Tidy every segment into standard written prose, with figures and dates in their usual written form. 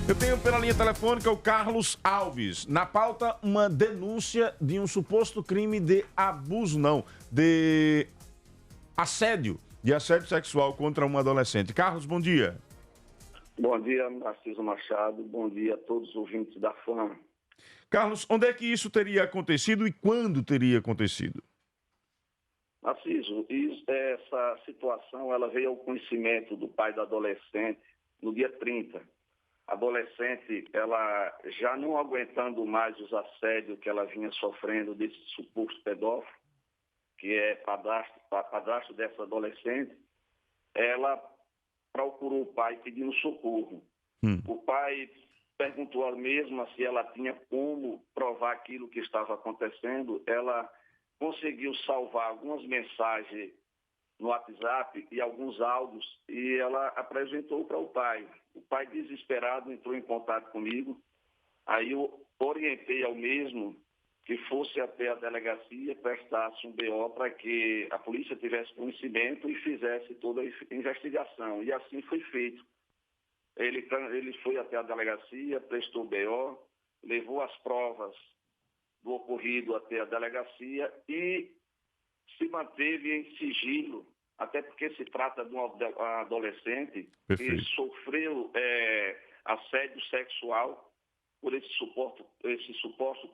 Eu tenho pela linha telefônica o Carlos Alves. Na pauta, uma denúncia de um suposto crime de abuso, de assédio sexual contra um adolescente. Carlos, bom dia. Bom dia, Narciso Machado. Bom dia a todos os ouvintes da FAM. Carlos, onde é que isso teria acontecido e quando teria acontecido? Narciso, essa situação ela veio ao conhecimento do pai da adolescente no dia 30. A adolescente, ela já não aguentando mais os assédios que ela vinha sofrendo desse suposto pedófilo, que é padrasto dessa adolescente, ela procurou o pai pedindo socorro. O pai perguntou a mesma se ela tinha como provar aquilo que estava acontecendo. Ela conseguiu salvar algumas mensagens no WhatsApp e alguns áudios e ela apresentou para o pai. O pai, desesperado, entrou em contato comigo. Aí eu orientei ao mesmo que fosse até a delegacia, prestasse um BO para que a polícia tivesse conhecimento e fizesse toda a investigação. E assim foi feito. Ele foi até a delegacia, prestou o BO, levou as provas do ocorrido até a delegacia e se manteve em sigilo, até porque se trata de uma adolescente que sofreu assédio sexual por esse suposto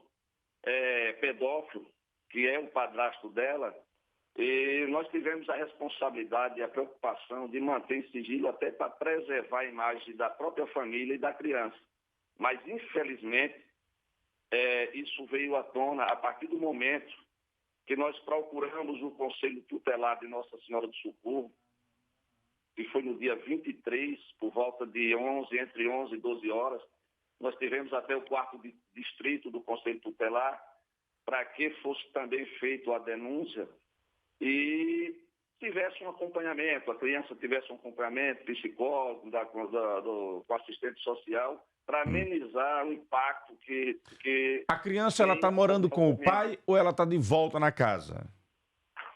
pedófilo, que é o padrasto dela, e nós tivemos a responsabilidade e a preocupação de manter em sigilo até para preservar a imagem da própria família e da criança. Mas, infelizmente, isso veio à tona a partir do momento que nós procuramos o Conselho Tutelar de Nossa Senhora do Socorro, que foi no dia 23, por volta de entre 11 e 12 horas. Nós tivemos até o 4º distrito do Conselho Tutelar para que fosse também feita a denúncia e tivesse um acompanhamento, a criança tivesse um acompanhamento psicólogo, com assistente social, para amenizar o impacto que... A criança, ela está morando com o pai ou ela está de volta na casa?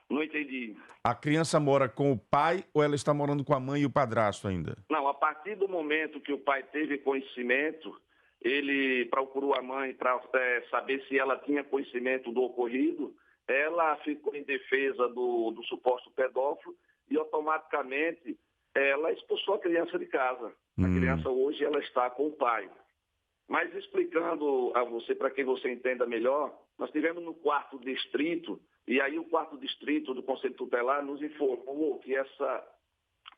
Não entendi. A criança mora com o pai ou ela está morando com a mãe e o padrasto ainda? Não, a partir do momento que o pai teve conhecimento, ele procurou a mãe para saber se ela tinha conhecimento do ocorrido. Ela ficou em defesa do suposto pedófilo e automaticamente ela expulsou a criança de casa. A criança hoje ela está com o pai. Mas explicando a você, para que você entenda melhor, nós tivemos no 4º distrito, e aí o 4º distrito do Conselho Tutelar nos informou que essa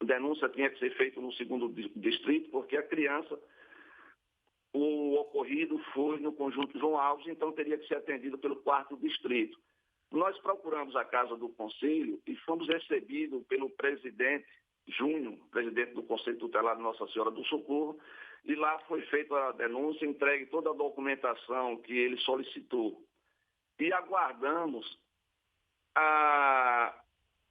denúncia tinha que ser feita no 2º distrito, porque a criança, o ocorrido foi no Conjunto João Alves, então teria que ser atendido pelo 4º distrito. Nós procuramos a casa do Conselho e fomos recebidos pelo presidente Júnior, presidente do Conselho Tutelar de Nossa Senhora do Socorro, e lá foi feita a denúncia, entregue toda a documentação que ele solicitou. E aguardamos a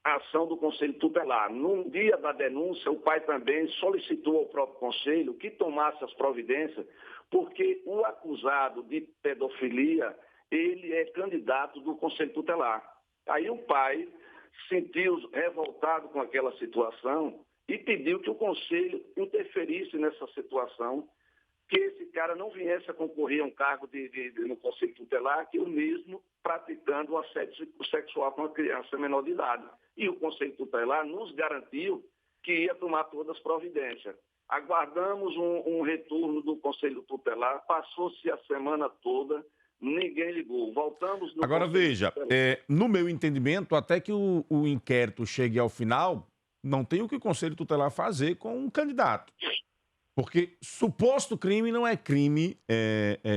ação do Conselho Tutelar. No dia da denúncia, o pai também solicitou ao próprio Conselho que tomasse as providências, porque o acusado de pedofilia, ele é candidato do Conselho Tutelar. Aí o pai sentiu revoltado com aquela situação e pediu que o Conselho interferisse nessa situação, que esse cara não viesse a concorrer a um cargo no Conselho Tutelar, que o mesmo praticando o assédio sexual com a criança menor de idade. E o Conselho Tutelar nos garantiu que ia tomar todas as providências. Aguardamos um retorno do Conselho Tutelar, passou-se a semana toda, ninguém ligou. Voltamos no Agora Conselho veja, Tutelar. no meu entendimento, até que o inquérito chegue ao final, não tem o que o Conselho Tutelar fazer com um candidato. Porque suposto crime não é crime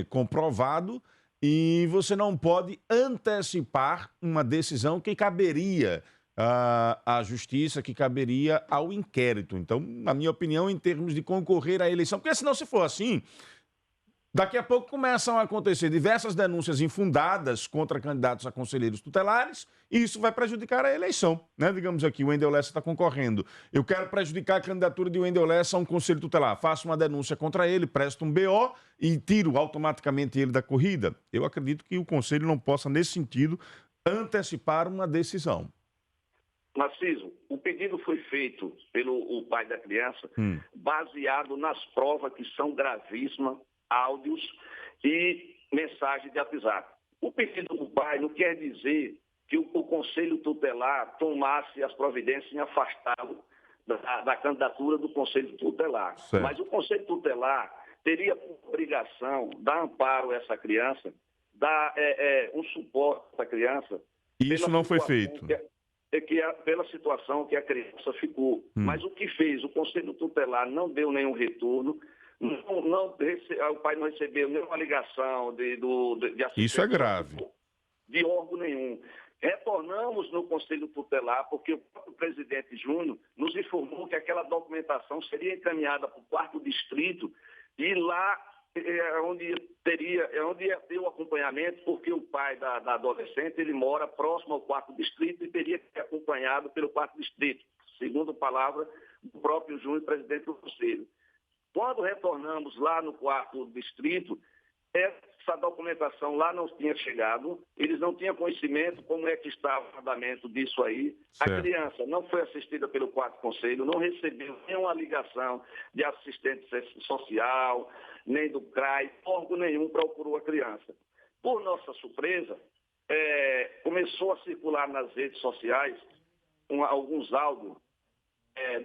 comprovado e você não pode antecipar uma decisão que caberia à justiça, que caberia ao inquérito. Então, na minha opinião, em termos de concorrer à eleição, porque senão, se for assim, daqui a pouco começam a acontecer diversas denúncias infundadas contra candidatos a conselheiros tutelares e isso vai prejudicar a eleição, né? Digamos aqui, o Wendel Lessa está concorrendo. Eu quero prejudicar a candidatura de Wendel Lessa a um conselho tutelar. Faço uma denúncia contra ele, presto um BO e tiro automaticamente ele da corrida. Eu acredito que o conselho não possa, nesse sentido, antecipar uma decisão. Narciso, o pedido foi feito pelo o pai da criança, baseado nas provas que são gravíssimas, áudios e mensagem de WhatsApp. O pedido do pai não quer dizer que o Conselho Tutelar tomasse as providências em afastá-lo da candidatura do Conselho Tutelar. Certo. Mas o Conselho Tutelar teria por obrigação dar amparo a essa criança, dar um suporte a essa criança. E isso não foi feito. Pela situação que a criança ficou. Mas o que fez? O Conselho Tutelar não deu nenhum retorno, o pai não recebeu nenhuma ligação de assistência. Isso é grave. De órgão nenhum. Retornamos no Conselho Tutelar, porque o próprio presidente Júnior nos informou que aquela documentação seria encaminhada para o 4º distrito e lá onde ia ter o acompanhamento, porque o pai da adolescente ele mora próximo ao 4º distrito e teria que ser acompanhado pelo 4º distrito, segundo palavra do próprio Júnior, presidente do Conselho. Quando retornamos lá no 4º distrito, essa documentação lá não tinha chegado, eles não tinham conhecimento como é que estava o andamento disso aí. Certo. A criança não foi assistida pelo 4º Conselho, não recebeu nenhuma ligação de assistente social, nem do CRAI, órgão nenhum procurou a criança. Por nossa surpresa, começou a circular nas redes sociais alguns áudios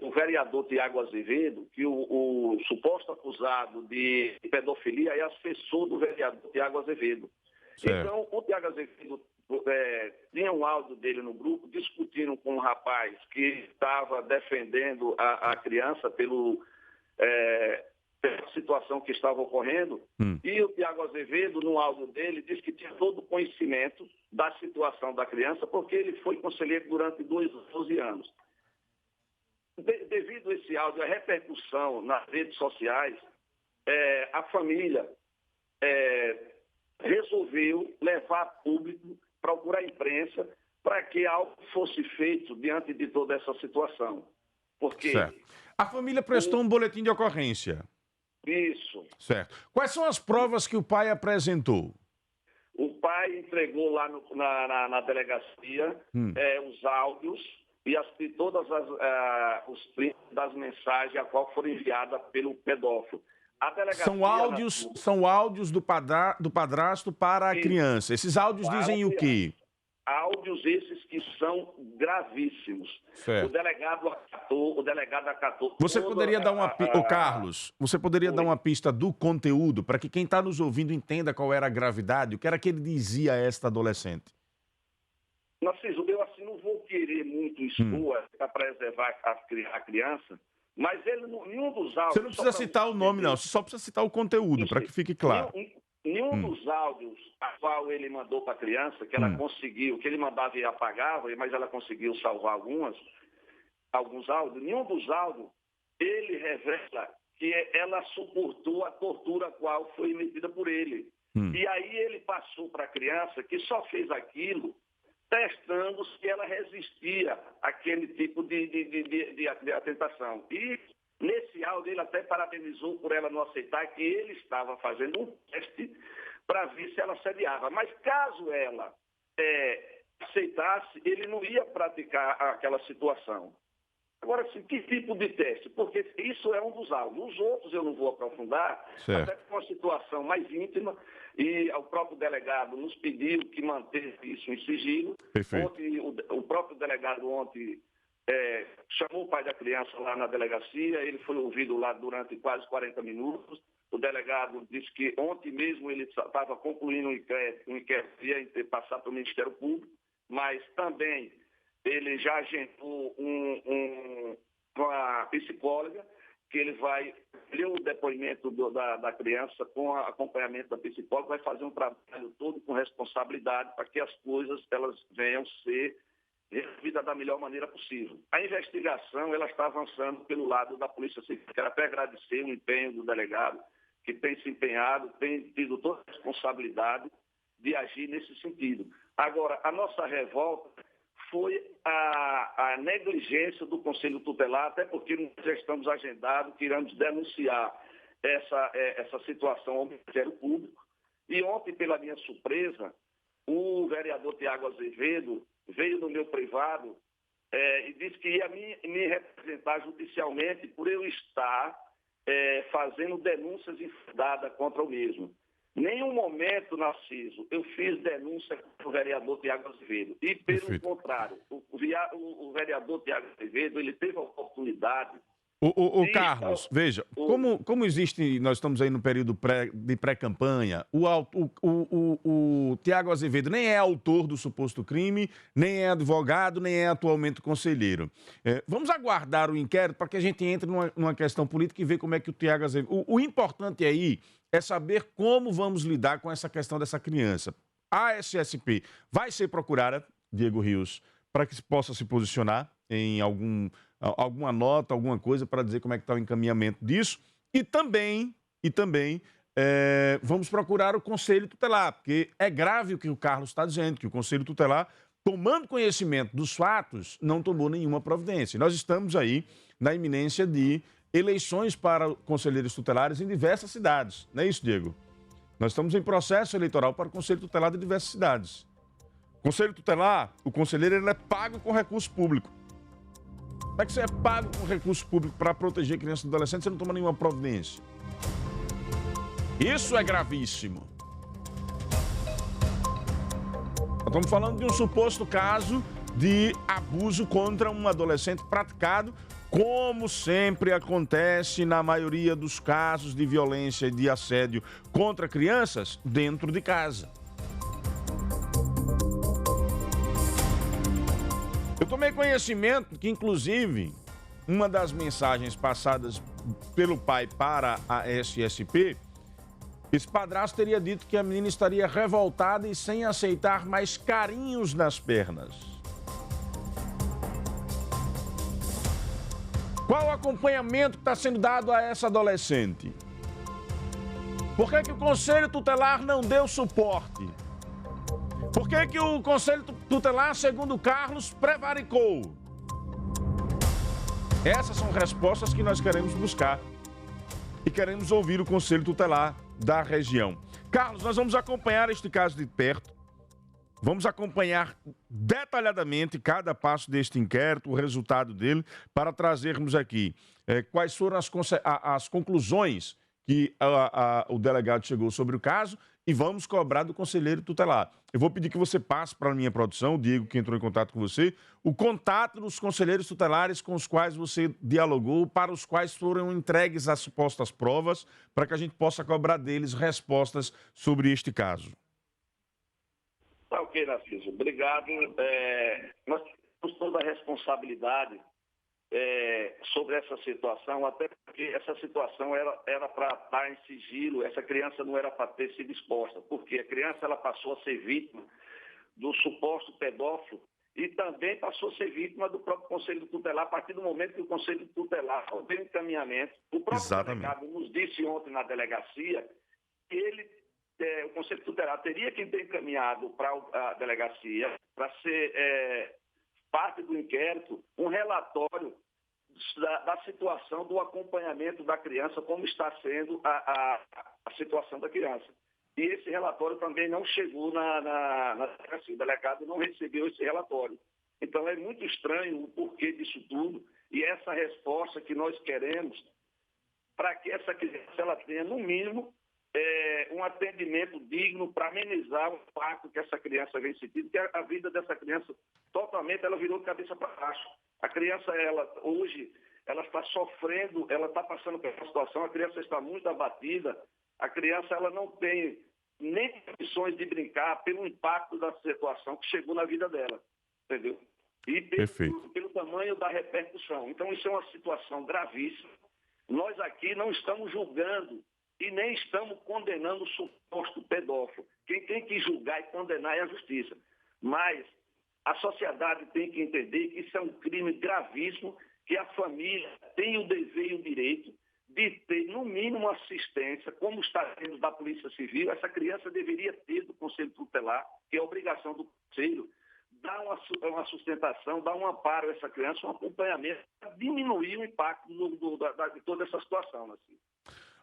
do vereador Tiago Azevedo, que o suposto acusado de pedofilia é assessor do vereador Tiago Azevedo. Certo. Então, o Tiago Azevedo tinha um áudio dele no grupo discutindo com um rapaz que estava defendendo a criança pela situação que estava ocorrendo. E o Tiago Azevedo, no áudio dele, disse que tinha todo o conhecimento da situação da criança, porque ele foi conselheiro durante 12 anos. Devido a esse áudio, a repercussão nas redes sociais, a família resolveu levar a público, procurar a imprensa, para que algo fosse feito diante de toda essa situação. Porque certo. A família prestou um boletim de ocorrência. Isso. Certo. Quais são as provas que o pai apresentou? O pai entregou lá na delegacia os áudios e todas os prints das mensagens a qual foram enviadas pelo pedófilo. A delegacia, são áudios do padrasto para a criança. Esses áudios dizem o quê? Áudios esses que são gravíssimos. Certo. O delegado acatou. Você poderia dar uma pista, Carlos, você poderia dar uma pista do conteúdo para que quem está nos ouvindo entenda qual era a gravidade, o que era que ele dizia a esta adolescente? Narciso, eu assim não vou querer muito expor para preservar a criança, mas ele, nenhum dos áudios... Você não precisa citar o nome, não, você só precisa citar o conteúdo, para que fique claro. Nenhum dos áudios a qual ele mandou para a criança, que ela conseguiu, que ele mandava e apagava, mas ela conseguiu salvar alguns áudios, nenhum dos áudios ele revela que ela suportou a tortura a qual foi emitida por ele. E aí ele passou para a criança que só fez aquilo testando se ela resistia àquele tipo de atentação. E nesse áudio ele até parabenizou por ela não aceitar, que ele estava fazendo um teste para ver se ela assediava. Mas caso ela aceitasse, ele não ia praticar aquela situação. Agora, assim, que tipo de teste? Porque isso é um dos áudios. Os outros eu não vou aprofundar, certo, até por uma situação mais íntima, e o próprio delegado nos pediu que mantesse isso em sigilo. Ontem, o próprio delegado ontem chamou o pai da criança lá na delegacia, ele foi ouvido lá durante quase 40 minutos. O delegado disse que ontem mesmo ele estava concluindo um inquérito ia passar para o Ministério Público, mas também ele já agendou uma psicóloga, que ele vai ler o depoimento da criança com acompanhamento da psicóloga, vai fazer um trabalho todo com responsabilidade para que as coisas elas venham ser resolvidas da melhor maneira possível. A investigação ela está avançando pelo lado da Polícia Civil. Quero até agradecer o empenho do delegado, que tem se empenhado, tem tido toda a responsabilidade de agir nesse sentido. Agora, a nossa revolta foi a negligência do Conselho Tutelar, até porque nós já estamos agendados que iremos denunciar essa situação ao Ministério Público. E ontem, pela minha surpresa, o vereador Tiago Azevedo veio no meu privado e disse que ia me representar judicialmente por eu estar fazendo denúncias infundadas contra o mesmo. Nenhum momento, Narciso, eu fiz denúncia contra o vereador Tiago Azevedo. E, pelo contrário, o vereador Tiago Azevedo, ele teve a oportunidade... Carlos, veja, como existe, nós estamos aí no período de pré-campanha, o Tiago Azevedo nem é autor do suposto crime, nem é advogado, nem é atualmente conselheiro. Vamos aguardar o inquérito para que a gente entre numa questão política e ver como é que o Tiago Azevedo... O importante aí é saber como vamos lidar com essa questão dessa criança. A SSP vai ser procurada, Diego Rios, para que possa se posicionar em alguma nota, alguma coisa para dizer como é que está o encaminhamento disso. E também vamos procurar o Conselho Tutelar, porque é grave o que o Carlos está dizendo, que o Conselho Tutelar, tomando conhecimento dos fatos, não tomou nenhuma providência. Nós estamos aí na iminência de eleições para conselheiros tutelares em diversas cidades. Não é isso, Diego? Nós estamos em processo eleitoral para o Conselho Tutelar de diversas cidades. Conselho Tutelar, o conselheiro ele é pago com recurso público. Como é que você é pago com recurso público para proteger crianças e adolescentes e você não toma nenhuma providência? Isso é gravíssimo. Nós estamos falando de um suposto caso de abuso contra um adolescente praticado, como sempre acontece na maioria dos casos de violência e de assédio contra crianças dentro de casa. Eu tomei conhecimento que, inclusive, uma das mensagens passadas pelo pai para a SSP, esse padrasto teria dito que a menina estaria revoltada e sem aceitar mais carinhos nas pernas. Qual o acompanhamento que está sendo dado a essa adolescente? Por que o Conselho Tutelar não deu suporte? Por que o Conselho Tutelar, segundo o Carlos, prevaricou? Essas são respostas que nós queremos buscar. E queremos ouvir o Conselho Tutelar da região. Carlos, nós vamos acompanhar este caso de perto. Vamos acompanhar detalhadamente cada passo deste inquérito, o resultado dele, para trazermos aqui quais foram as conclusões que o delegado chegou sobre o caso e vamos cobrar do conselheiro tutelar. Eu vou pedir que você passe para a minha produção, o Diego, que entrou em contato com você, o contato dos conselheiros tutelares com os quais você dialogou, para os quais foram entregues as supostas provas, para que a gente possa cobrar deles respostas sobre este caso. Tá ok, Narciso. Obrigado. Nós temos toda a responsabilidade sobre essa situação, até porque essa situação era para estar em sigilo, essa criança não era para ter sido exposta, porque a criança ela passou a ser vítima do suposto pedófilo e também passou a ser vítima do próprio Conselho Tutelar, a partir do momento que o Conselho Tutelar deu encaminhamento. O próprio delegado nos disse ontem na delegacia que o Conselho Tutelar teria que ter encaminhado para a delegacia, para ser parte do inquérito, um relatório da situação do acompanhamento da criança, como está sendo a situação da criança. E esse relatório também não chegou na delegacia, o delegado não recebeu esse relatório. Então é muito estranho o porquê disso tudo e essa resposta que nós queremos para que essa criança ela tenha, no mínimo, um atendimento digno para amenizar o impacto que essa criança vem sentindo, porque a vida dessa criança totalmente ela virou de cabeça para baixo. A criança, hoje, ela está sofrendo, ela está passando por uma situação, a criança está muito abatida, a criança ela não tem nem condições de brincar pelo impacto da situação que chegou na vida dela, entendeu? E pelo tamanho da repercussão. Então, isso é uma situação gravíssima. Nós aqui não estamos julgando e nem estamos condenando o suposto pedófilo. Quem tem que julgar e condenar é a justiça. Mas a sociedade tem que entender que isso é um crime gravíssimo, que a família tem o dever e o direito de ter, no mínimo, assistência, como está tendo da Polícia Civil. Essa criança deveria ter do Conselho Tutelar, que é a obrigação do Conselho, dar uma sustentação, dar um amparo a essa criança, um acompanhamento, para diminuir o impacto de toda essa situação, assim.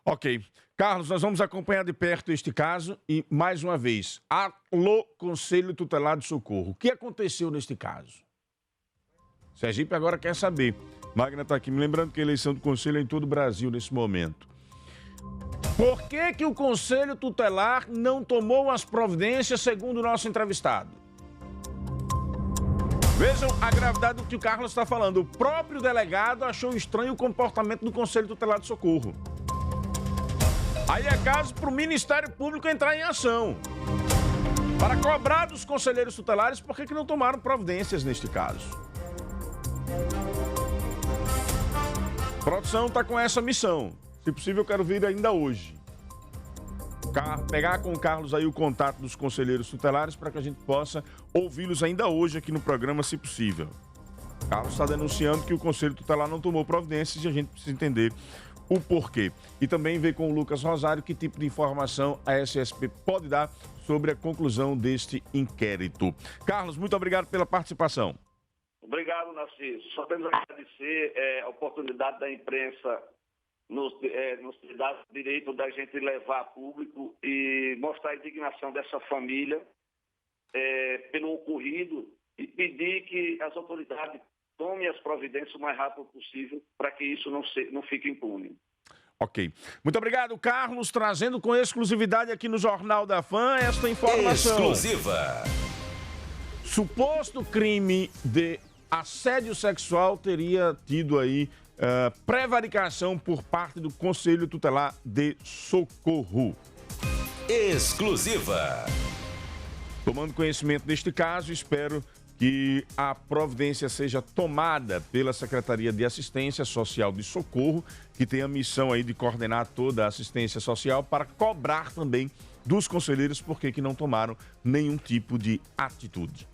Ok. Carlos, nós vamos acompanhar de perto este caso e, mais uma vez, alô, Conselho Tutelar de Socorro. O que aconteceu neste caso? Sergipe agora quer saber. Magna está aqui me lembrando que a eleição do Conselho é em todo o Brasil nesse momento. Por que o Conselho Tutelar não tomou as providências, segundo o nosso entrevistado? Vejam a gravidade do que o Carlos está falando. O próprio delegado achou estranho o comportamento do Conselho Tutelar de Socorro. Aí é caso para o Ministério Público entrar em ação para cobrar dos conselheiros tutelares por que não tomaram providências neste caso. A produção está com essa missão. Se possível, eu quero vir ainda hoje. Pegar com o Carlos aí o contato dos conselheiros tutelares para que a gente possa ouvi-los ainda hoje aqui no programa, se possível. O Carlos está denunciando que o Conselho Tutelar não tomou providências e a gente precisa entender o porquê. E também ver com o Lucas Rosário que tipo de informação a SSP pode dar sobre a conclusão deste inquérito. Carlos, muito obrigado pela participação. Obrigado, Narciso. Só temos a agradecer a oportunidade da imprensa nos dá o direito da gente levar a público e mostrar a indignação dessa família pelo ocorrido e pedir que as autoridades tomem as providências o mais rápido possível para que isso não fique impune. Ok. Muito obrigado, Carlos, trazendo com exclusividade aqui no Jornal da Fã esta informação. Exclusiva. Suposto crime de assédio sexual teria tido aí prevaricação por parte do Conselho Tutelar de Socorro. Exclusiva. Tomando conhecimento deste caso, espero que a providência seja tomada pela Secretaria de Assistência Social de Socorro, que tem a missão aí de coordenar toda a assistência social para cobrar também dos conselheiros por que não tomaram nenhum tipo de atitude.